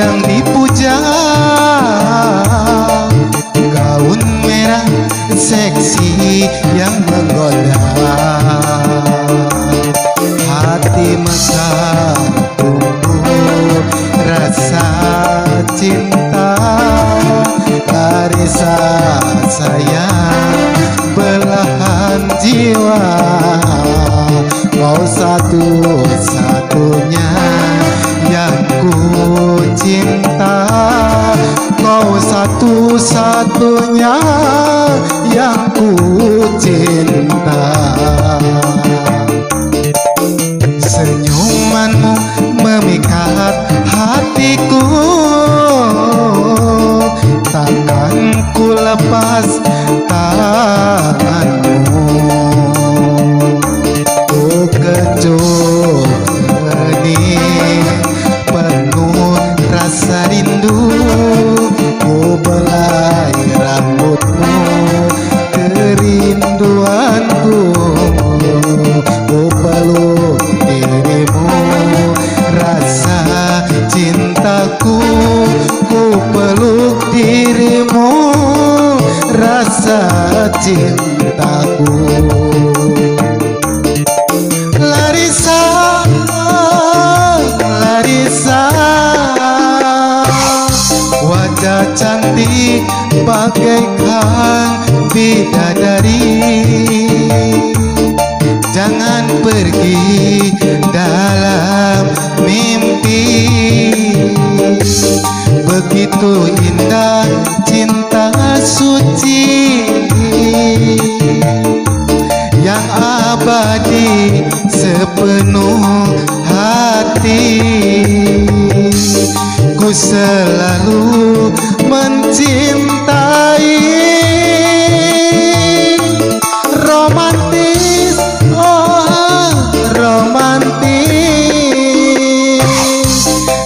yang dipuja, gaun merah seksi yang menggoda, hati mekar tumbuh rasa cinta, Larissa sayang belahan jiwa, kau satu-satunya yang ku cinta, kau satu-satunya yang ku cinta. Senyumanmu memikat hatiku, takkan ku lepas tanganmu. Ku kecup hening penuh rasa rindu, ku belai rambutmu kerinduanku, ku peluk dirimu rasa cintaku, ku peluk dirimu rasa cintaku. Larissa, Larissa, wajah cantik bagaikan bidadari, jangan pergi dalam mimpi. Begitu indah cinta suci yang abadi sepenuh hati, ku selalu mencintai. Romantis, oh romantis,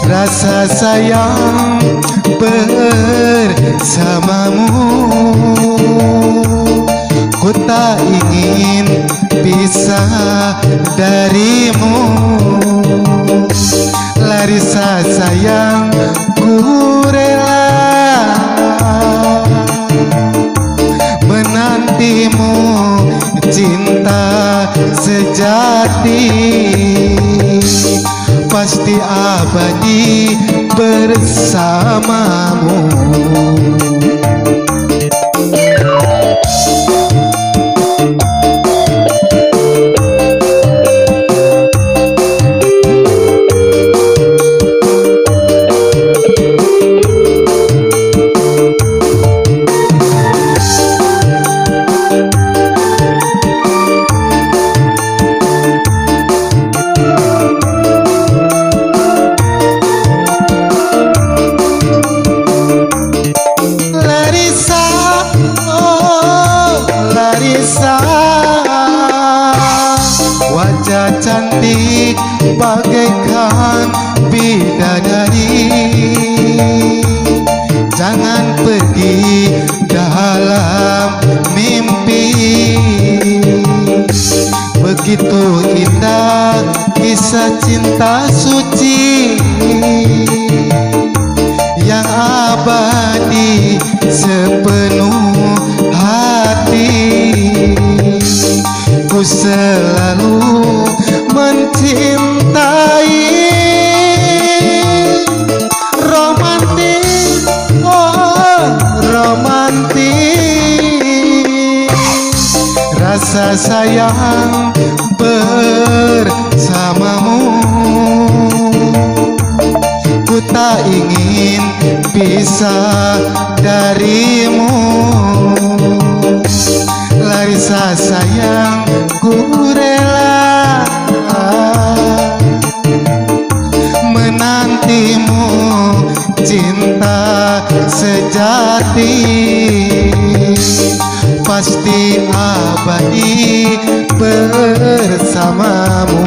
rasa sayang bersamamu, ku tak ingin pisah darimu. Larissa sayang, ku rela menantimu, cinta sejati pasti abadi bersamamu. Wajah cantik bagaikan bidadari, jangan pergi dalam mimpi. Begitu indah kisah cinta suci yang abadi sepenuh hati, ku selalu mencintai. Romantis, oh romantis, rasa sayang bersamamu, ku tak ingin pisah darimu. Larissa sayang, ku rela menantimu, cinta sejati pasti abadi bersamamu.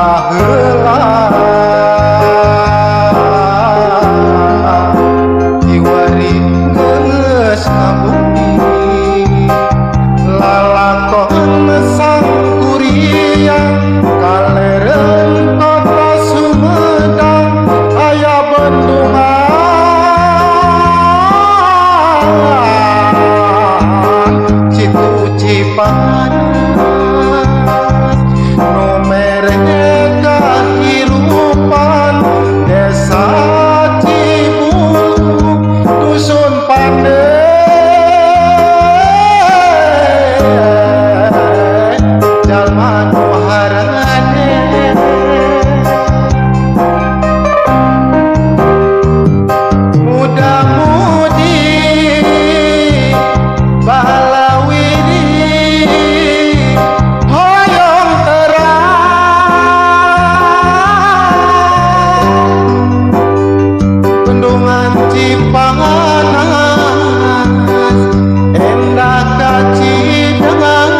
baheula kiwari geus ngabukti lalakon sang kuriang kalereun kota Sumedang aya bendungan Situ Cipanas nu mere kahirupan desa Cibulu dusun Pandai jalma nu harane muda-mudi balawiri hoyong terang bendungan Cipanas endah kacidangan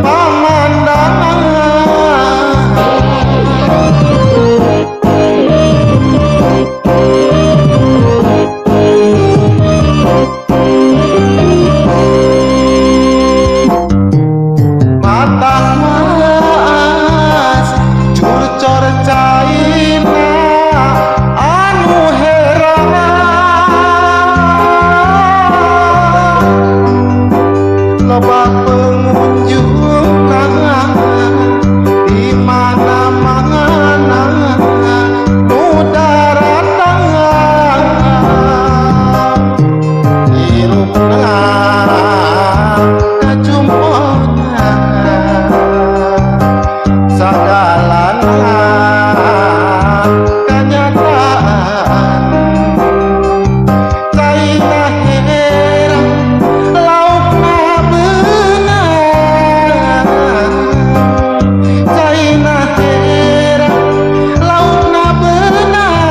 pamandangan mata mas curcor caina anu heran loba pengunjung di mana-mana nu daratang hirupna kajumpona sagalana kenyataan caina heran laukna beunang caina heran laukna beunang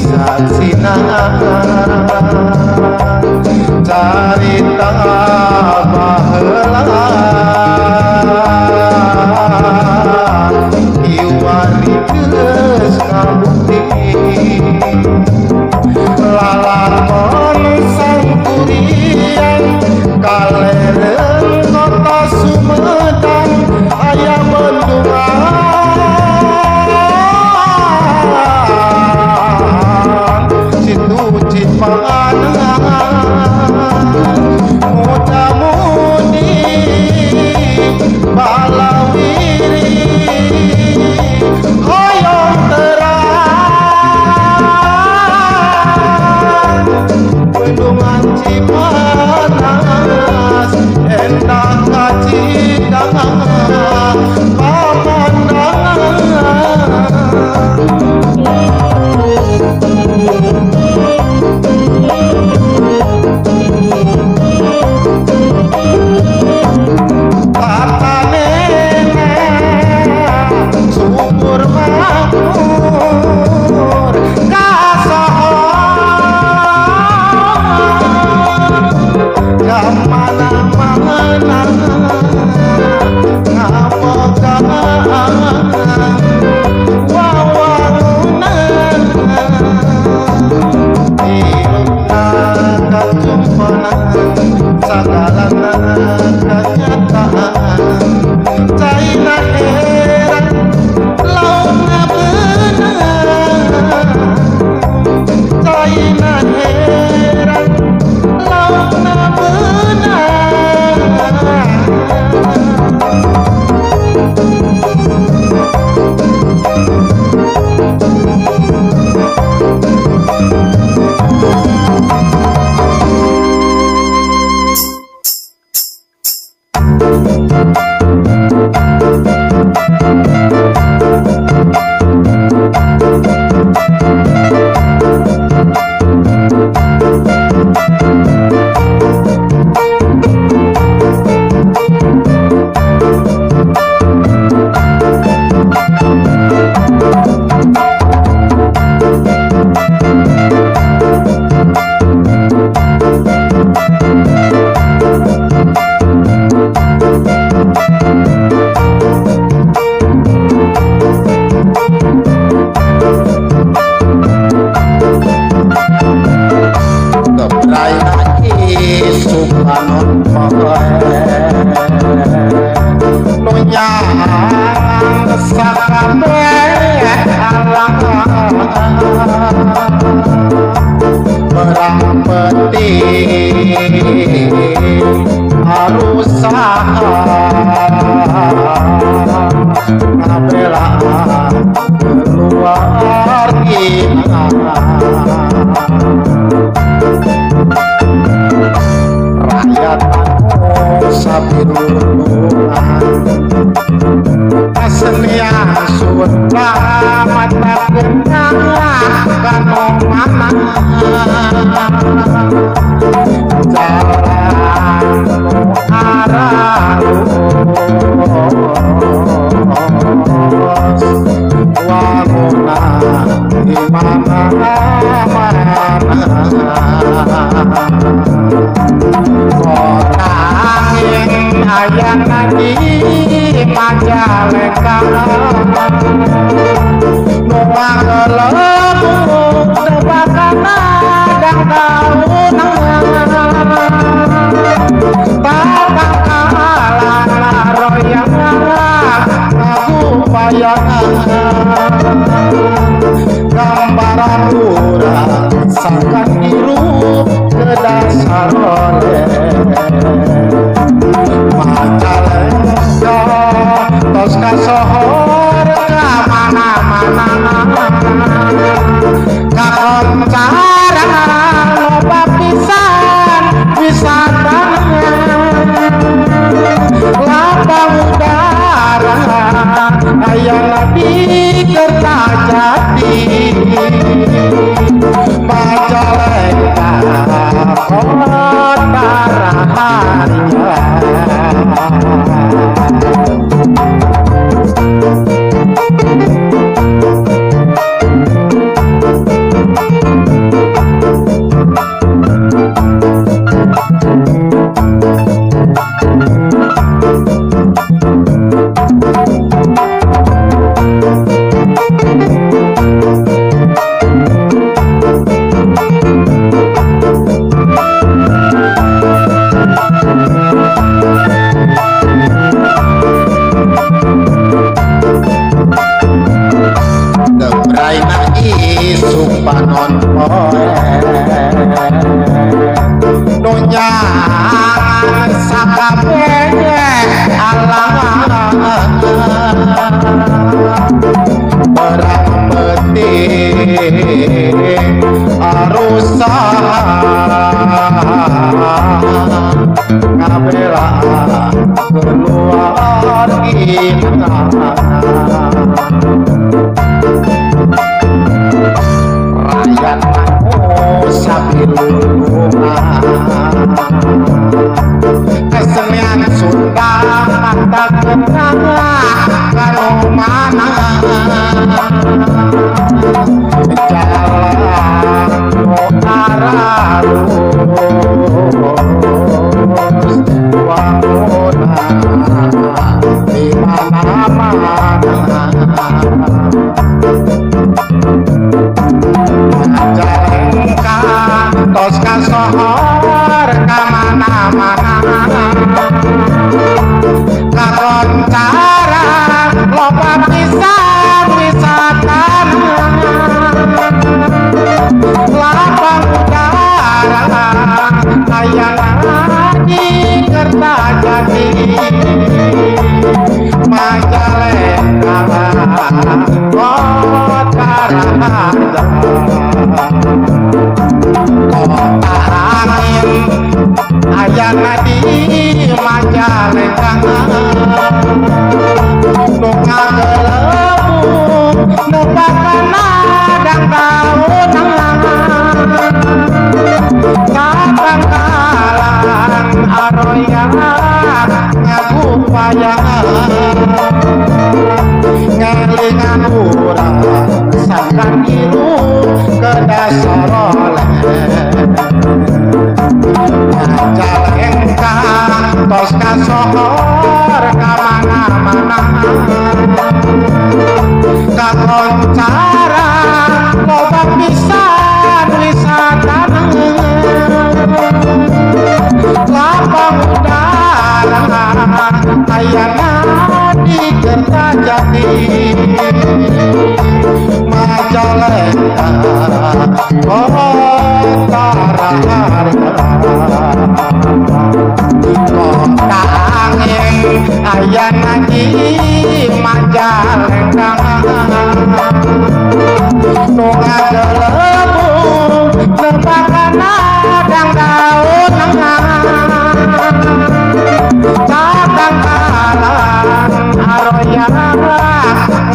saksina carita baheula kiwari geus ngabukti lalakon sang kuriang kalereun kota Sumedang aya bendungan Situ Cipanas di mana-mana. Kota angin ayam di Majalengka, numpang gelemu tebakan adang daun, batang kalah royang aku bayangan, gambaran urang sangkan biru ke dasar oleh Majalengka, tos kasohor ka mana-mana, kakoncara loba pisan wisatana, lapang udara ayana di Kertajati, Majalengka kota rahasia. Panon poe dunya sakabeh alam perang penting arusa ngabela keluar kita. Rakyat mau sambil rumah, kesenian Sunda mata kenang kalau mana jalan arah lurus bangunan di mana-mana. Majalengka tos kasohor ka mana-mana, kakoncara loba pisan wisatana, lapang udara ayana di Kertajati, Majalengka kota rahasia. Kota angin ayana di Majalengka, nunga gelemu nebakan adang daun, batang kalang aroyang ngagupayangan, ngelingan urang sangkan biru ke dasar oleh Majalengka tos kasohor ka mana-mana, kakoncara loba pisan wisatana, lapang udara ayana di Kertajati, Majalengka kota rahasia. Kota angin ayana di Majalengka, nunga gelemu nebakan adang daun, batang kalang aroyang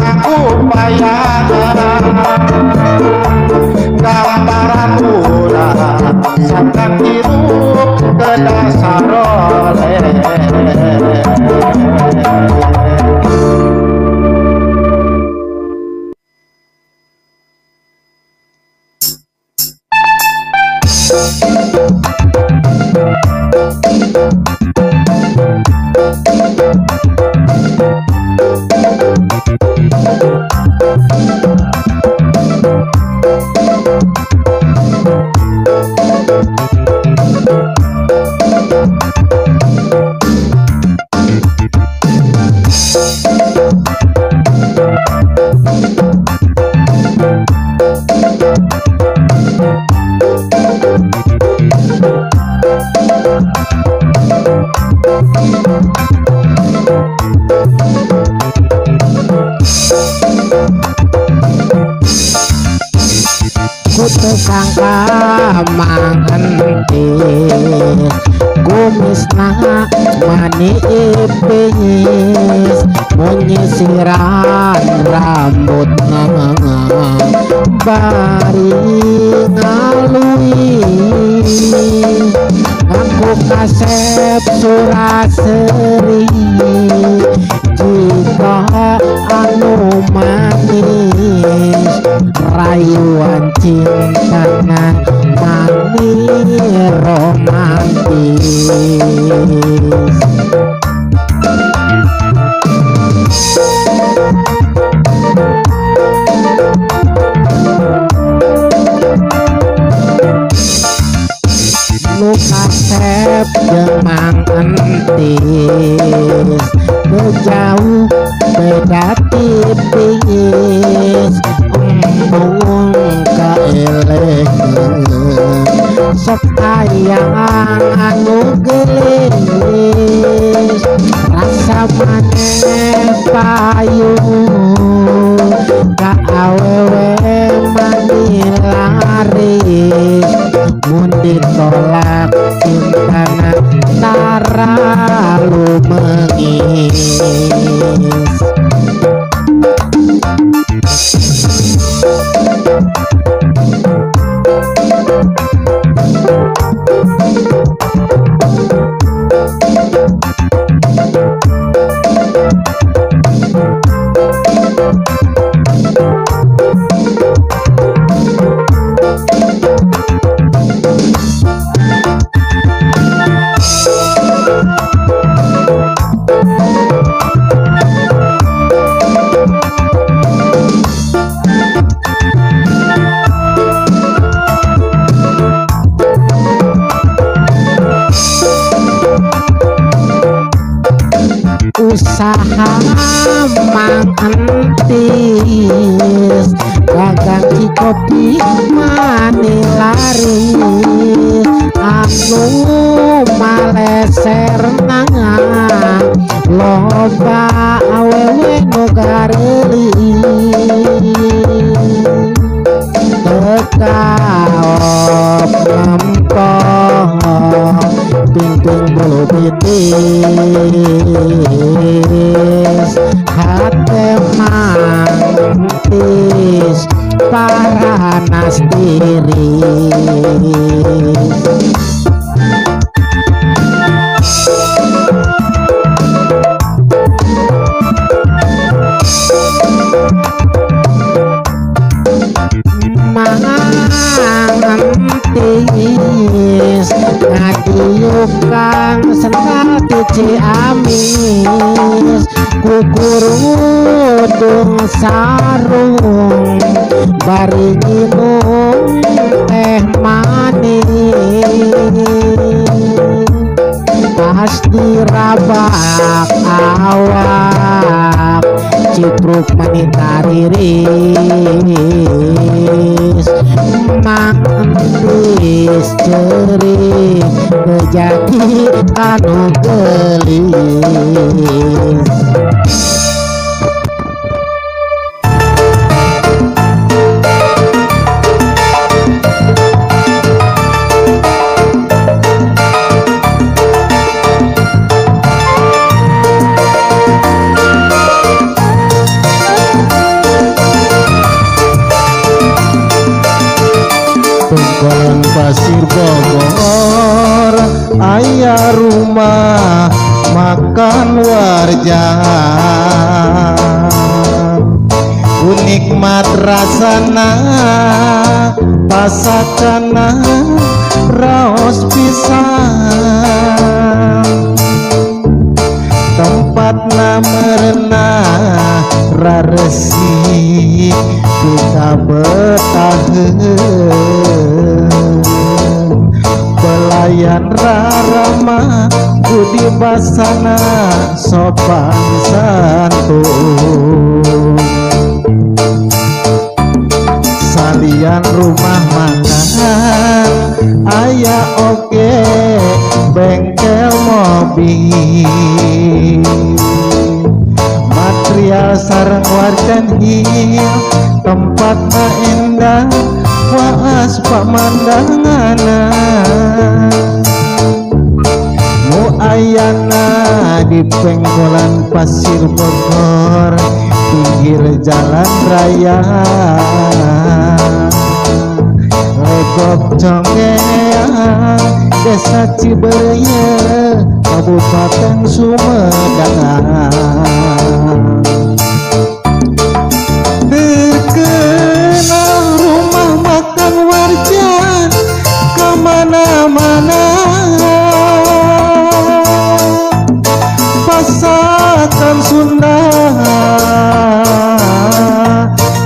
ngagupayangan, gambaran urang sangkan biru ke dasar oleh. Kutu sangka manganti kumisna mani ipis menyisiran rambut bari ngalui aku kasep suraseri jika anu manis rayuan cintanya manis romantis. Kasep jemang entis jauh beda tipis embung kaeleh sok ayang anu gelis rasa maneh payu ka awewe manilaris mun ditolak cintana taralu mengis. Usaha mangentis dagang kopi manilaris anu maleser nangan loba awewe nogareulis tekaop ngempong ping-ping bulu pitis hate mantis paranas tiris. Mangantis ngadiuk kang sental tici amis kukurudung sarung bari nginum teh manis pas dirabak awak cipruk manitariris mantis ceri menjadi anu gelis. Tunggalan pasir Bogor aya rumah makan warjah unikmat rasana pasakana raos pisan tempatna merenah raresi bisa betaheun pelayan rarama budi basana sopan santun Salian rumah makan aya oke bengkel mobil, material sareng warcan hil, tempatna indah waas pamandangana. Nu ayana di pengkolan Pasir Bogor, pinggir jalan raya, Legok Conggeang, Desa Cibereye, Kabupaten Sumedang. Terkenal rumah makan Warjan kemana-mana, masakan Sunda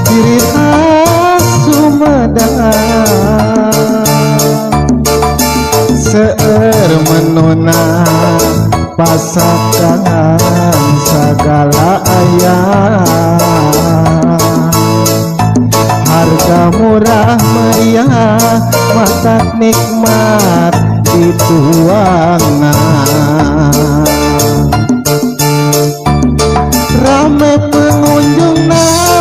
ciri khas Sumedang. Seueur menuna pasakan sagala aya, harga murah meriah matak nikmat dituangna. Rame pengunjung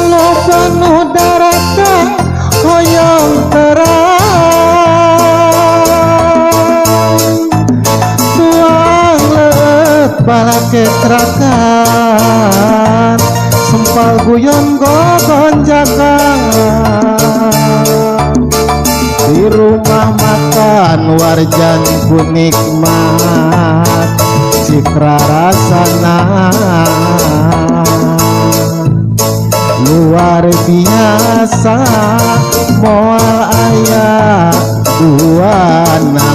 loba nu daratan hoyong terang, tuang leut balaketrakan, sempal guyon gogonjakan. Di rumah makan Warjan ku nikmat citra rasana, luar biasa moal aya duana.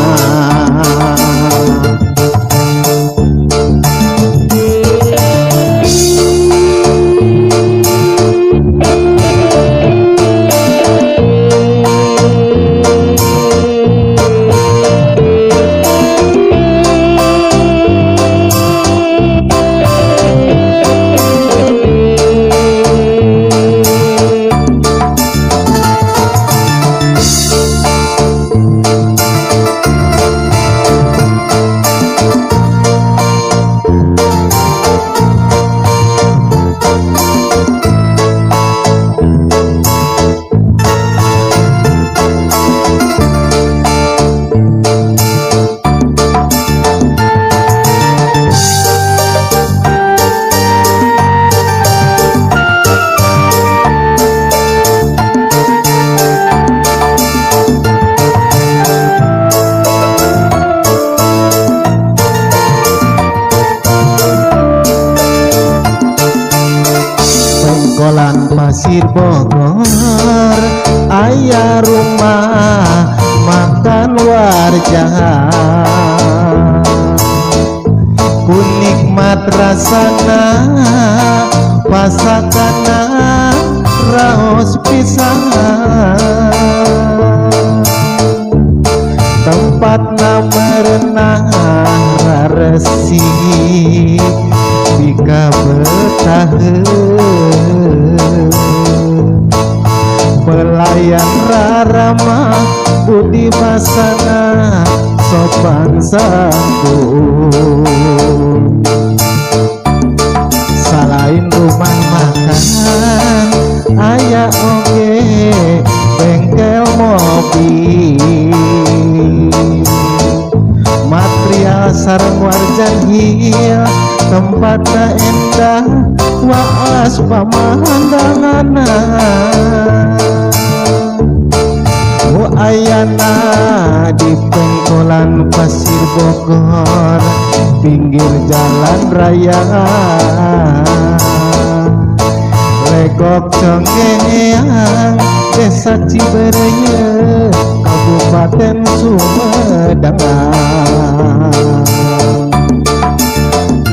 Pengkolan Pasir Bogor aya rumah makan Warjan, ku nikmat rasana pasakana raos pisan, tempatna merenah raresi bika betaheun, pelayan rarama budi basana sopan santun. Salain rumah makan aya oge bengkel mobil, material sareng warjan hil, tempatna endah waas pamandangana. Nu ayana di pengkolan Pasir Bogor, pinggir jalan raya, Legok Conggeang, Desa Cibereye, Kabupaten Sumedang.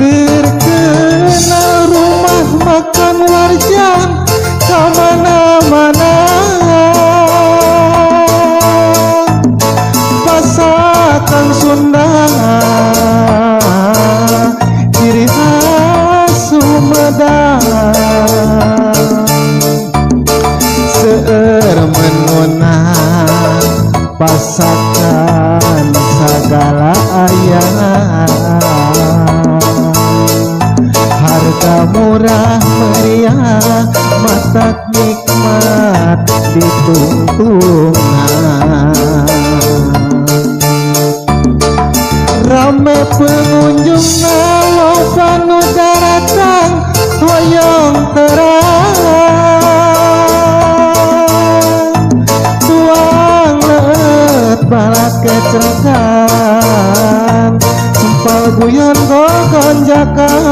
Terkenal rumah makan Warjan kemana-mana, masakan Sunda ciri khas Sumedang. Seueur menun rasakan segala ayat, harga murah meriah, matak nikmat ditungtungan. Rame pengunjung nalau panu daratan hoyong terang, tuang leut balak kecelakaan, sempal guyon gonjakan.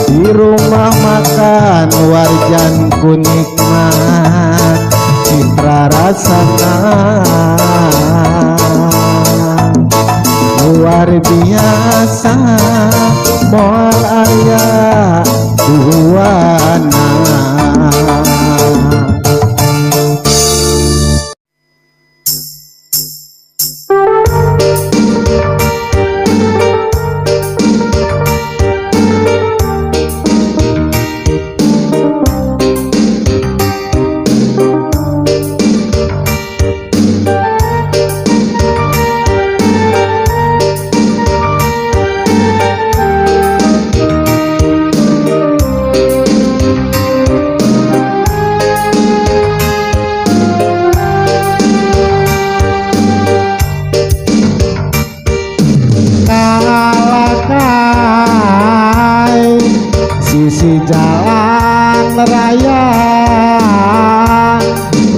Di rumah makan warjan ku nikmat, citra rasana luar biasa, moal aya duana. Sisi jalan raya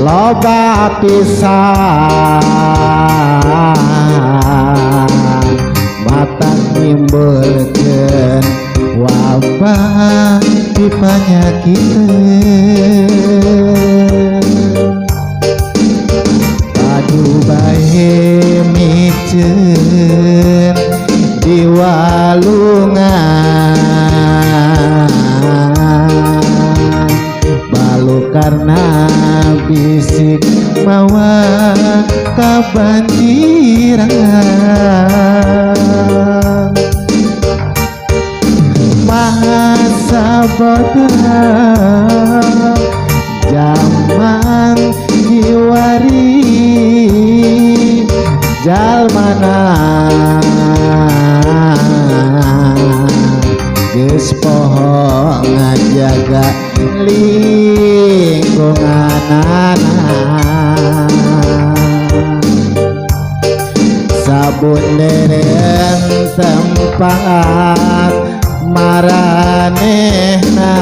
loba pisan, mata nimbulkeun wabah di panyakiteun. Padu bae miceun di walungan, balu karena bisik mawa kabanjiran. Masa bodoh zaman jiwari, jalmana geus poho ngajaga lingkunganana. Sabun deren tempat maranehna,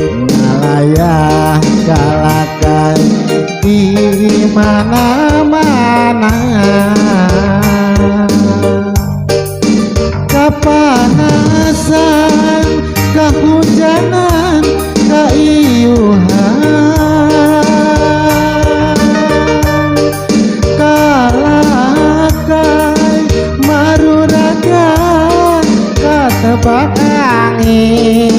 ngalayah galakan di mana-mana. Kapanasan, kehujanan, kaiuhan, kalakai maruragan, katebak angin,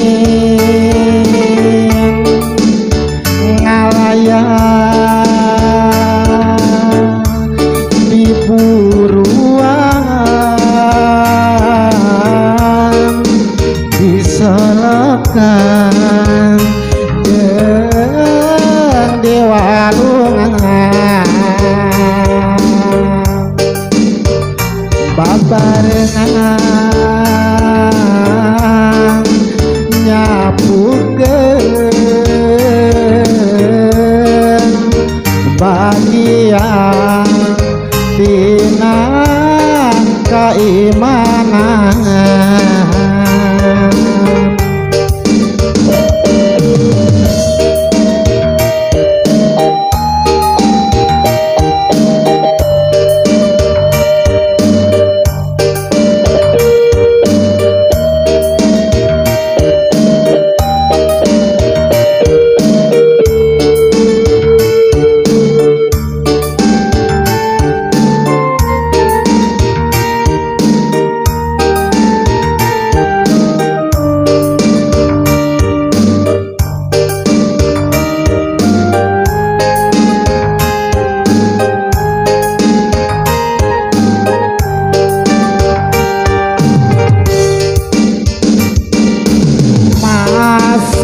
ngalayah di buruan, disolokan jeung di walungan, babarengan nyapukeun bagian tina keimanan.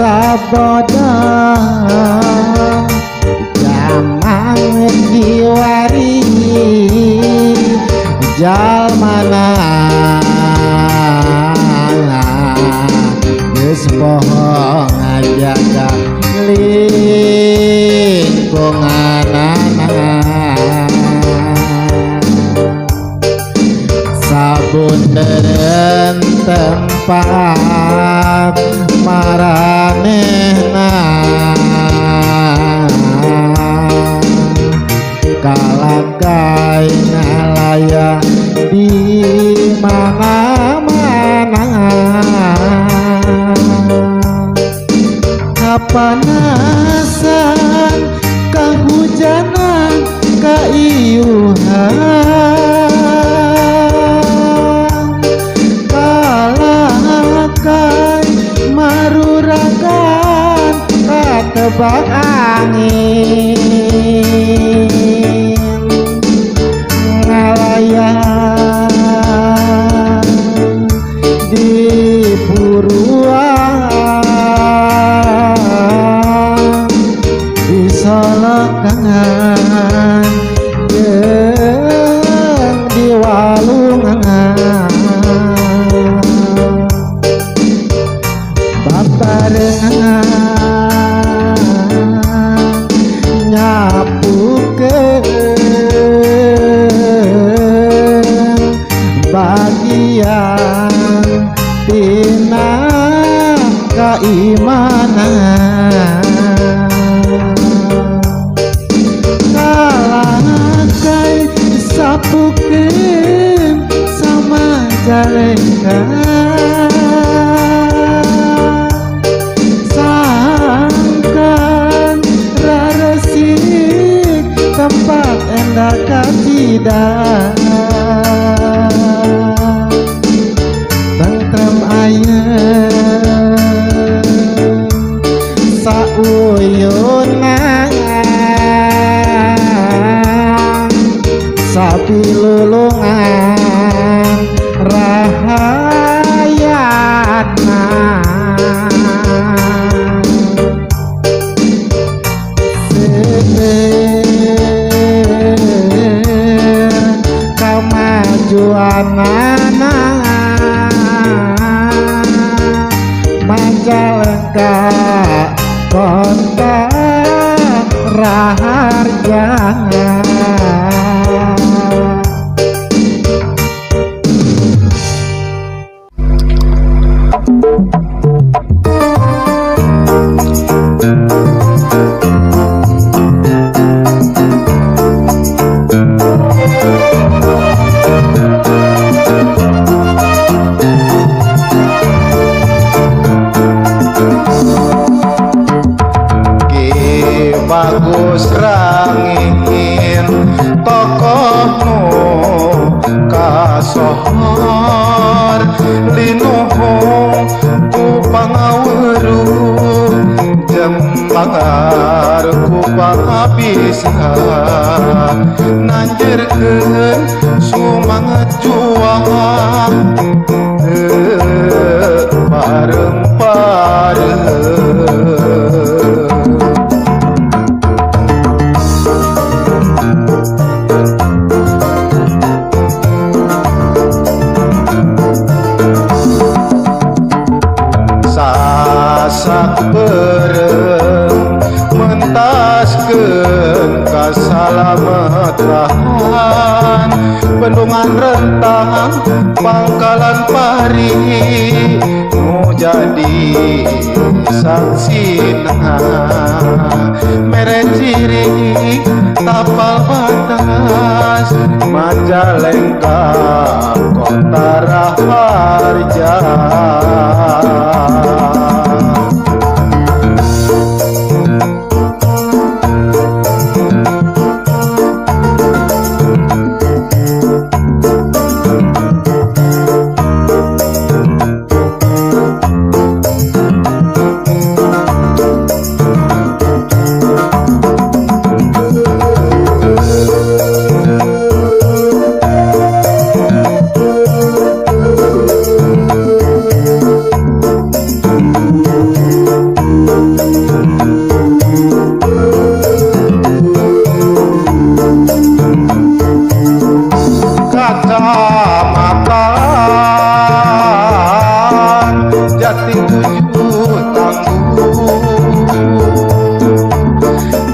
sabodo jamang diwari jalmana geus poho ngajaga lingkunganana sabundeureun tempat maranehna kalakai ngalaya di mana-mana kapanasan kahujanan kaiuhan kalakai maruragan katebak angin ngalayan di buruan disolokan jeung di walungan babarengan nyapukeun bagian tina keimanan kalakai sapukeun sama jalengka sangkan raresik tempat endah katidak tentrem ayeun sauyunan sapilulungan rahayatna seueur kamajuanana Majalengka kota raharja bagus rangin tokohmu kasohor linuhu ku pangaweruh jembangar ku pangabisa nanjerkeun sumanget juang pareng-pareng sasak bereng mentaskeun kasalamatan bendungan rentang pangkalan pari nu jadi saksina mere ciri tapal batas Majalengka kota raharja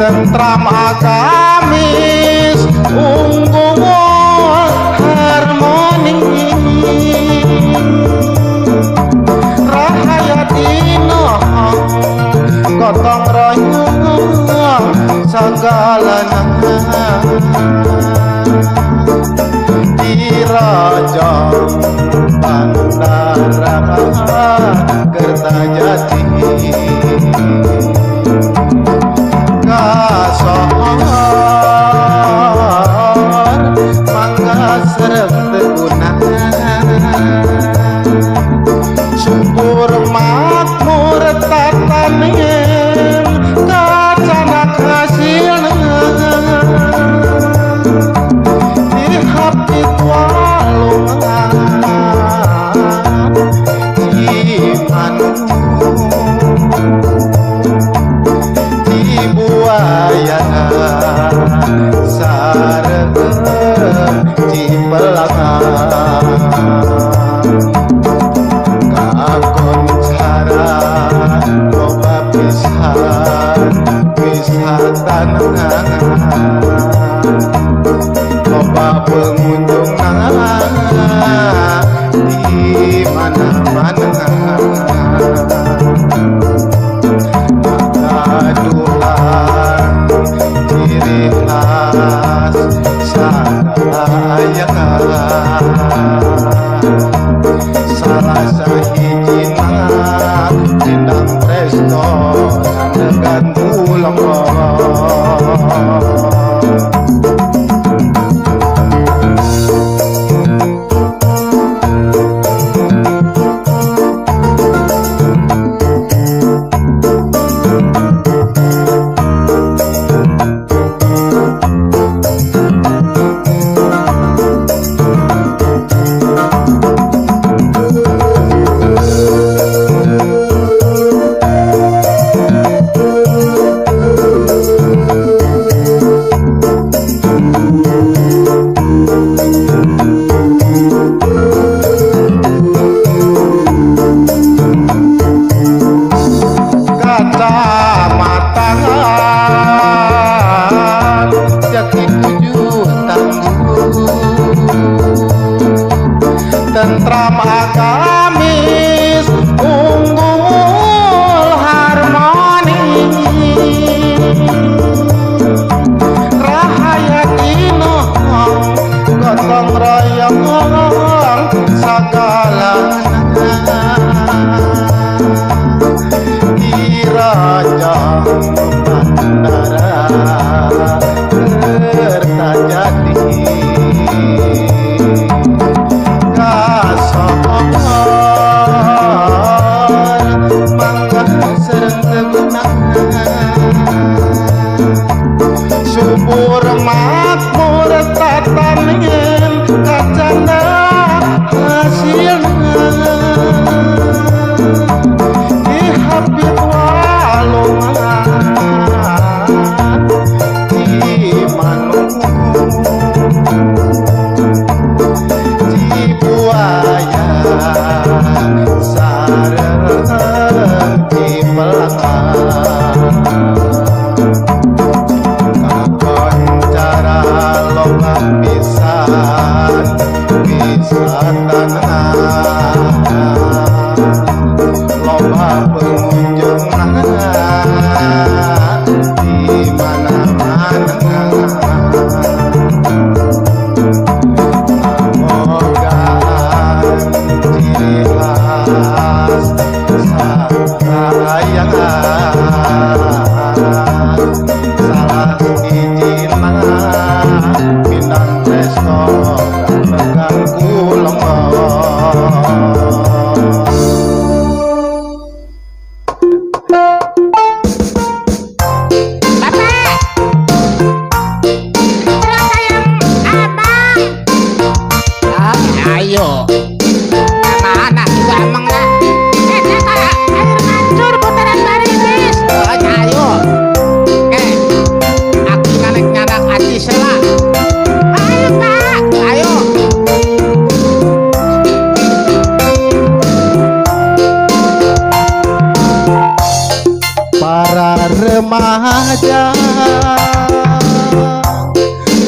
tentram agamis unggung harmoni rahayatino gotong royong sagalana di raja bandara Kertajati kasor mangga serep teguna subur makmur tatanem kacanak hasilna di hati walungan jimanu buaya sareng cipelakang kakon cara loba pisan tanah loba pengunjung di mana-mana ciri khas sadaya salah sahijina dindang presto dengan ulang tentram agamis unggul harmoni rahayatino gotong royong sagalana di raja bandara Kertajati subur makmur tatanen kacana hasilna di habib walung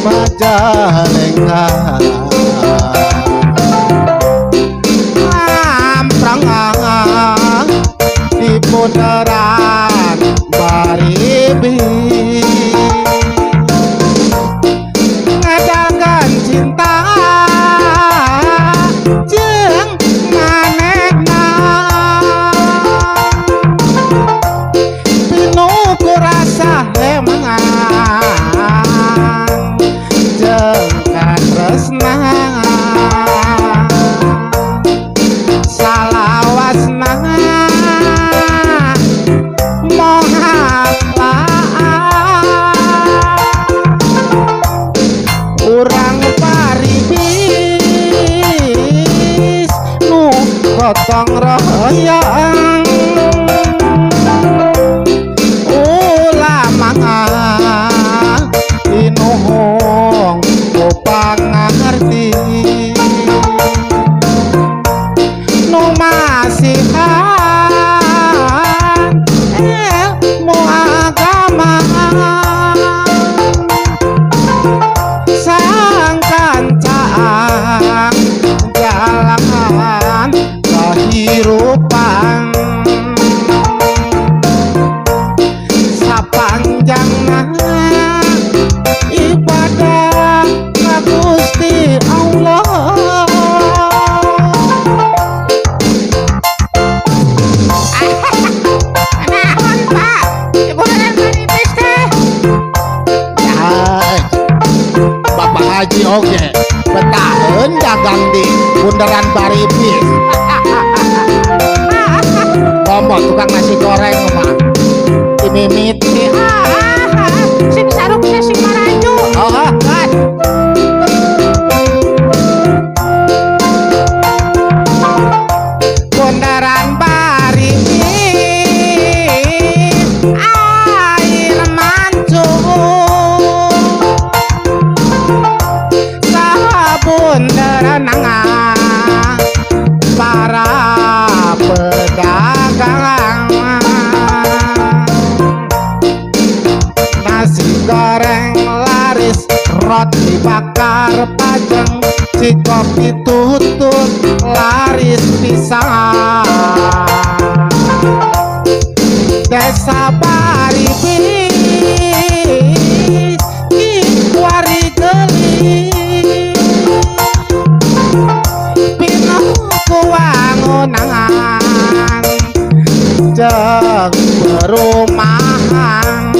Majalengka Amprang di bundaran Baribi ngadakan cinta jeung manehna pinuku rasa lemangan jeung katresna salawasna urang paribis nu gotong royong ulama inuhung pangarti nu masihan ilmu agama kancaan jalan kehidupan sapanjangna ibadah ka Gusti Allah. Naon Pak? Ibu dan manipis teh. Bapak Haji oge betaheun dagang di bundaran Baribis. Ngomong tukang nasi goreng mah dimimiti. Sing saruknya sing maraju. Kan. Bundaran Baribis air mancur bundaran para pedagang nasi goreng laris roti bakar pajang si kopi tutut laris pisang desa Baribis kiwari gelis wangunan jeung perumahan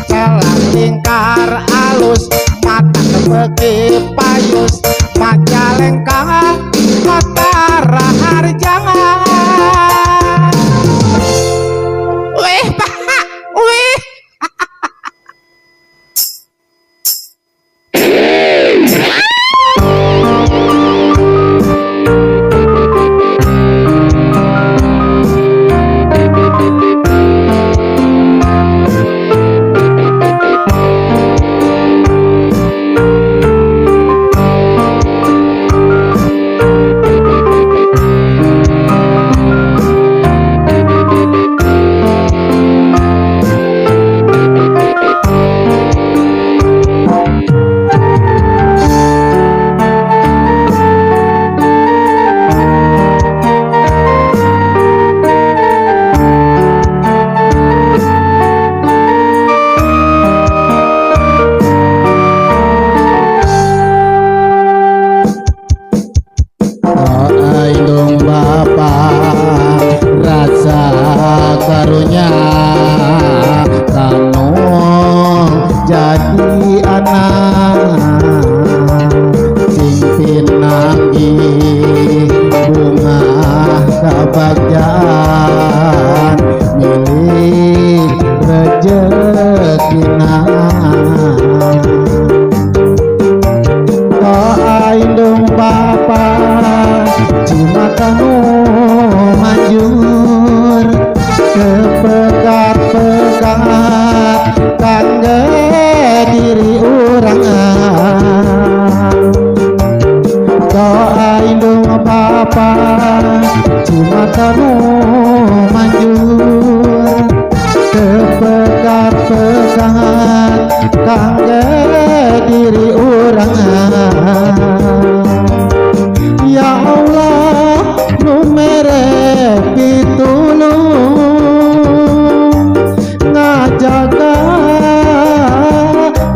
jalan lingkar alus mata kebeki payus Majalengka kota raharjana. Wih Pak, wih. Karunya kanu jadi anak sing pinanggi bunga kabagyan milik rezekina indung bapa cimakanu manjur sepegat-pegat kangge diri urang doa indung bapa cuma Cimatanu manjur kepegat-pegat kangge diri urang. Ya Allah nu mere pitulung ngajaga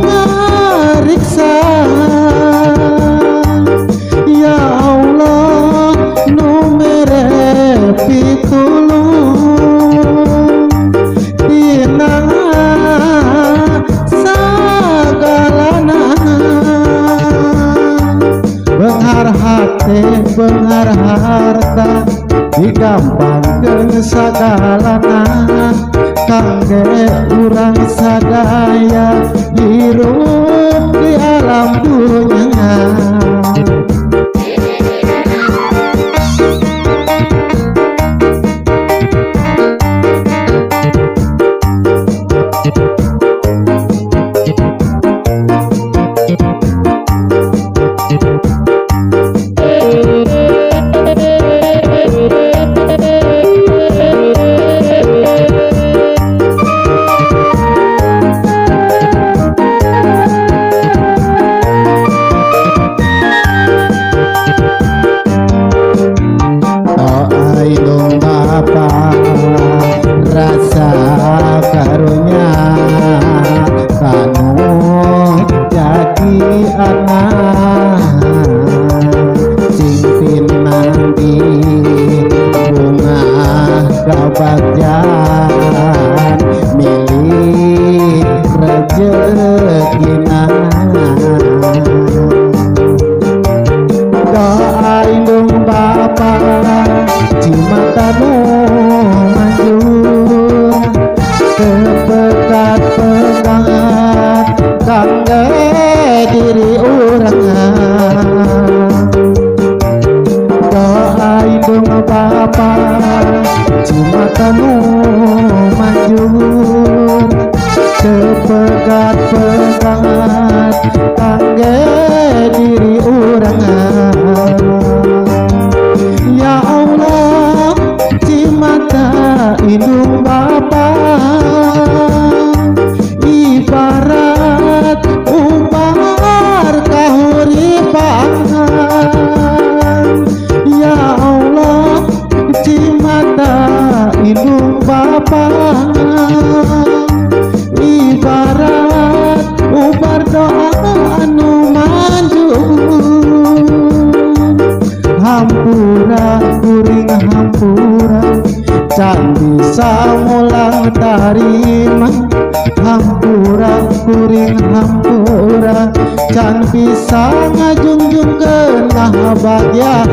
ngariksa. Ya Allah nu mere pitulung dina sagalana. Benghar hati benghar harta digampangkeun sagalana kangge urang sadaya hirup di alam dunya. Aidong Bapa rasa karunya kanu jadi anak sing pinanggi bunga kabagjan milik rezekina. Aidong Bapa Cimatanu manjur kepegat-pegat kangge diri urang. Aidong Bapa Cimatanu manjur kepegat-pegat kangge diri urang. Ya Allah Cimata indung Bapa ibarat umpar kahuripan. Ya Allah Cimata indung Bapa ibarat umpar doa anu manjur. Hampura kuring hampura can bisa mulang tarima. Hampura kuring hampura can bisa ngajungjungkeun nah bagya.